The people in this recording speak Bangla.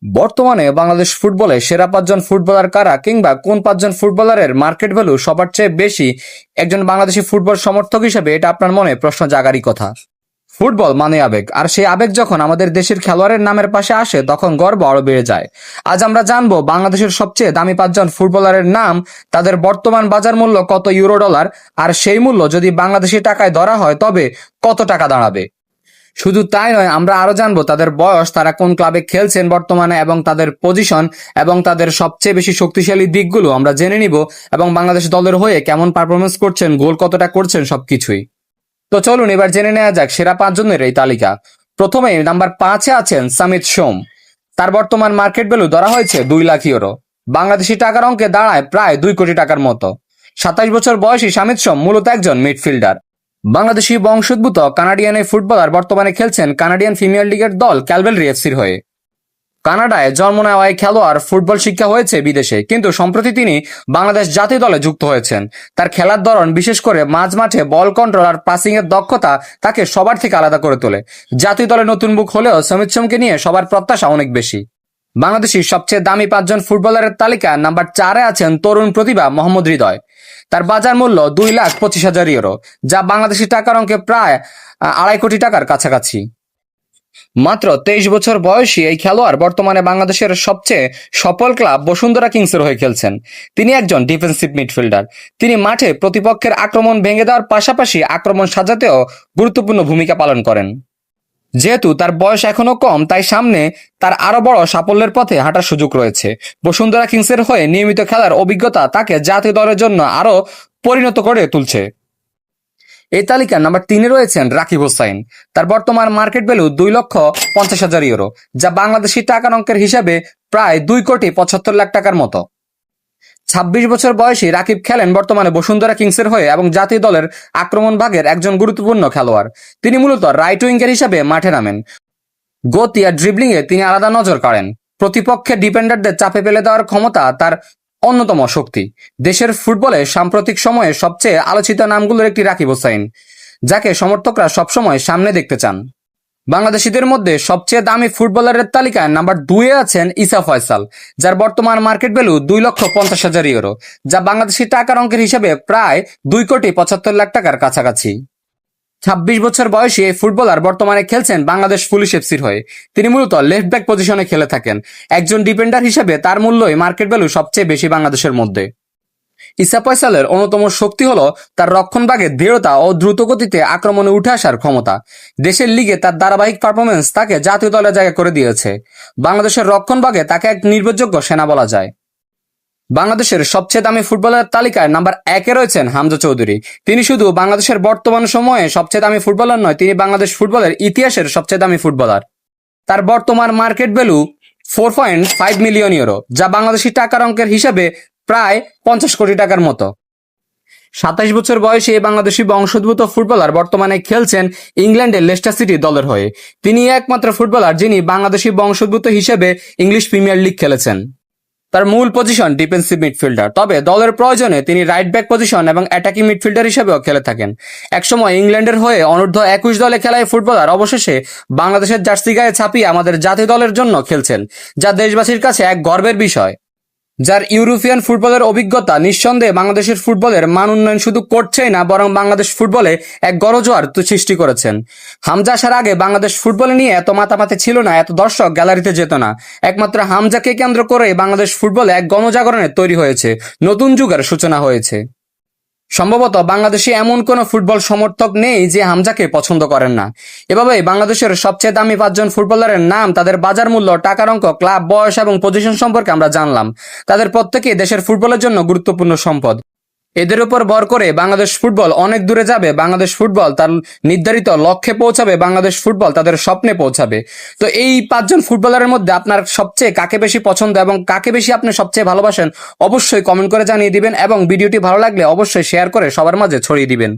বর্তমানে বাংলাদেশ ফুটবলে সেরা পাঁচজন ফুটবলার কারা কিংবা কোন পাঁচজন ফুটবলারের মার্কেট ভ্যালু সবার চেয়ে বেশি, একজন বাংলাদেশি ফুটবল সমর্থক হিসেবে এটা আপনার মনে প্রশ্ন জাগারই কথা। ফুটবল মানে আবেগ, আর সেই আবেগ যখন আমাদের দেশের খেলোয়াড়ের নামের পাশে আসে তখন গর্ব আরো বেড়ে যায়। আজ আমরা জানবো বাংলাদেশের সবচেয়ে দামি পাঁচজন ফুটবলারের নাম, তাদের বর্তমান বাজার মূল্য কত ইউরো ডলার, আর সেই মূল্য যদি বাংলাদেশি টাকায় ধরা হয় তবে কত টাকা দাঁড়াবে। শুধু তাই নয়, আমরা আরো জানবো তাদের বয়স, তারা কোন ক্লাবে খেলছেন বর্তমানে এবং তাদের পজিশন এবং তাদের সবচেয়ে বেশি শক্তিশালী দিকগুলো আমরা জেনে নিব, এবং বাংলাদেশ দলের হয়ে কেমন পারফরমেন্স করছেন, গোল কতটা করছেন, সবকিছুই। তো চলুন এবার জেনে নেওয়া যাক সেরা পাঁচজনের এই তালিকা। প্রথমে নাম্বার 5-এ আছেন সামিত সোম। তার বর্তমান মার্কেট ভ্যালু ধরা হয়েছে 2 লাখ ইউরো, বাংলাদেশি টাকার অঙ্কে দাঁড়ায় প্রায় 2 কোটি টাকার মতো। 27 বছর বয়সী সামিত সোম মূলত একজন মিডফিল্ডার। বাংলাদেশি বংশোদ্ভূত কানাডিয়ান এই ফুটবলার বর্তমানে খেলছেন কানাডিয়ান প্রিমিয়ার লিগের দল ক্যালগরি এফসির হয়ে। কানাডায় জন্ম নেওয়া এই খেলোয়াড় ফুটবল শিক্ষা হয়েছে বিদেশে, কিন্তু সম্প্রতি তিনি বাংলাদেশ জাতীয় দলে যুক্ত হয়েছেন। তার খেলার ধরন, বিশেষ করে মাঝ মাঠে বল কন্ট্রোল আর পাসিং এর দক্ষতা তাকে সবার থেকে আলাদা করে তোলে। জাতীয় দলে নতুন মুখ হলেও সমিত সোমকে নিয়ে সবার প্রত্যাশা অনেক বেশি। বাংলাদেশের সবচেয়ে দামি পাঁচজন ফুটবলারের তালিকা নাম্বার 4-এ আছেন তরুণ প্রতিভা মোহাম্মদ হৃদয়। তার বাজার মূল্য 2,25,000 ইউরো, যা বাংলাদেশি টাকার অঙ্কে প্রায় 2.5 কোটি টাকার কাছাকাছি। মাত্র 23 বছর বয়সী এই খেলোয়াড় বর্তমানে বাংলাদেশের সবচেয়ে সফল ক্লাব বসুন্ধরা কিংসের হয়ে খেলছেন। তিনি একজন ডিফেন্সিভ মিডফিল্ডার। তিনি মাঠে প্রতিপক্ষের আক্রমণ ভেঙে দেওয়ার পাশাপাশি আক্রমণ সাজাতেও গুরুত্বপূর্ণ ভূমিকা পালন করেন। যেহেতু তার বয়স এখনো কম, তাই সামনে তার আরো বড় সাফল্যের পথে হাঁটার সুযোগ রয়েছে। বসুন্ধরা কিংসের হয়ে নিয়মিত খেলার অভিজ্ঞতা তাকে জাতীয় দলের জন্য আরো পরিণত করে তুলছে। এই তালিকার নাম্বার 3-এ রয়েছেন রাকিব হোসাইন। তার বর্তমান মার্কেট ভ্যালু 2,50,000 ইউরো, যা বাংলাদেশি টাকার অঙ্কের হিসাবে প্রায় 2,75,00,000 টাকার মতো। 26 বছর বয়সী রাকিব খেলেন বর্তমানে বসুন্ধরা কিংসের হয়ে এবং জাতীয় দলের আক্রমণ ভাগের একজন গুরুত্বপূর্ণ খেলোয়াড়। তিনি মূলত রাইট উইঙ্গার হিসাবে মাঠে নামেন। গতি আর ড্রিবলিং এ তিনি আলাদা নজর কাড়েন। প্রতিপক্ষের ডিফেন্ডারদের চাপে ফেলে দেওয়ার ক্ষমতা তার অন্যতম শক্তি। দেশের ফুটবলে সাম্প্রতিক সময়ে সবচেয়ে আলোচিত নামগুলোর একটি রাকিব হোসাইন, যাকে সমর্থকরা সবসময় সামনে দেখতে চান। বাংলাদেশিদের মধ্যে সবচেয়ে দামি ফুটবলারের তালিকায় নাম্বার 2-এ আছেন ইসা ফয়সাল, যার বর্তমান মার্কেট ভ্যালু 2,50,000 ইউরো, যা বাংলাদেশি টাকার অঙ্কের হিসাবে প্রায় 2,75,00,000 টাকার কাছাকাছি। 26 বছর বয়সী এই ফুটবলার বর্তমানে খেলছেন বাংলাদেশ পুলিশ এফসির হয়ে। তিনি মূলত লেফট ব্যাক পজিশনে খেলে থাকেন। একজন ডিফেন্ডার হিসেবে তার মূল্যই মার্কেট ভ্যালু সবচেয়ে বেশি বাংলাদেশের মধ্যে। ইসা ফয়সালের অন্যতম শক্তি হলো তার রক্ষণভাগের দৃঢ়তা ও দ্রুত গতিতে আক্রমণে উঠে আসার ক্ষমতা। দেশের লিগে তার ধারাবাহিক পারফরমেন্স তাকে জাতীয় দলে জায়গা করে দিয়েছে। বাংলাদেশের রক্ষণভাগে তাকে এক নির্ভরযোগ্য সেনা বলা যায়। বাংলাদেশের সবচেয়ে দামি ফুটবলারের তালিকায় নাম্বার 1-এ রয়েছেন হামজা চৌধুরী। তিনি শুধু বাংলাদেশের বর্তমান সময়ে সবচেয়ে দামি ফুটবলার নয়, তিনি বাংলাদেশ ফুটবলের ইতিহাসের সবচেয়ে দামি ফুটবলার। তার বর্তমান মার্কেট ভ্যালু 4.5 মিলিয়ন ইউরো, যা বাংলাদেশি টাকার অঙ্কের হিসাবে প্রায় 50 কোটি টাকার মতো। 27 বছর বয়সী এই বাংলাদেশি বংশোদ্ভূত ফুটবলার বর্তমানে খেলছেন ইংল্যান্ডের লেস্টার সিটি দলের হয়ে। তিনি একমাত্র ফুটবলার যিনি বাংলাদেশি বংশোদ্ভূত হিসেবে ইংলিশ প্রিমিয়ার লিগ খেলেছেন। তার মূল পজিশন ডিফেন্সিভ মিডফিল্ডার, তবে দলের প্রয়োজনে তিনি রাইট ব্যাক পজিশন এবং অ্যাটাকিং মিডফিল্ডার হিসেবেও খেলে থাকেন। একসময় ইংল্যান্ডের হয়ে অনূর্ধ্ব 21 দলে খেলায় ফুটবলার অবশেষে বাংলাদেশের জার্সি গায়ে ছাপিয়ে আমাদের জাতীয় দলের জন্য খেলছেন, যা দেশবাসীর কাছে এক গর্বের বিষয়। যার ইউরোপিয়ান ফুটবলের অভিজ্ঞতা নিঃসন্দেহে বাংলাদেশের ফুটবলের মান উন্নয়ন শুধু করছেই না, বরং বাংলাদেশ ফুটবলে এক গড়জোয়ার সৃষ্টি করেছেন। হামজা আসার আগে বাংলাদেশ ফুটবল নিয়ে এত মাতামাতি ছিল না, এত দর্শক গ্যালারিতে যেত না। একমাত্র হামজাকে কেন্দ্র করে বাংলাদেশ ফুটবলে এক গণজাগরণের তৈরি হয়েছে, নতুন যুগের সূচনা হয়েছে। সম্ভবত বাংলাদেশে এমন কোনো ফুটবল সমর্থক নেই যে হামজাকে পছন্দ করেন না। এভাবেই বাংলাদেশের সবচেয়ে দামি পাঁচজন ফুটবলারের নাম, তাদের বাজার মূল্য, টাকার অঙ্ক, ক্লাব, বয়স এবং পজিশন সম্পর্কে আমরা জানলাম। তাদের প্রত্যেকেই দেশের ফুটবলের জন্য গুরুত্বপূর্ণ সম্পদ। এদের উপর ভর করে বাংলাদেশ ফুটবল অনেক দূরে যাবে। বাংলাদেশ ফুটবল তার নির্ধারিত লক্ষ্যে পৌঁছাবে। বাংলাদেশ ফুটবল তাদের স্বপ্নে পৌঁছাবে। তো এই পাঁচজন ফুটবলারের মধ্যে আপনার সবচেয়ে কাকে বেশি পছন্দ এবং কাকে বেশি আপনি সবচেয়ে ভালোবাসেন অবশ্যই কমেন্ট করে জানিয়ে দিবেন, এবং ভিডিওটি ভালো লাগলে অবশ্যই শেয়ার করে সবার মাঝে ছড়িয়ে দিবেন।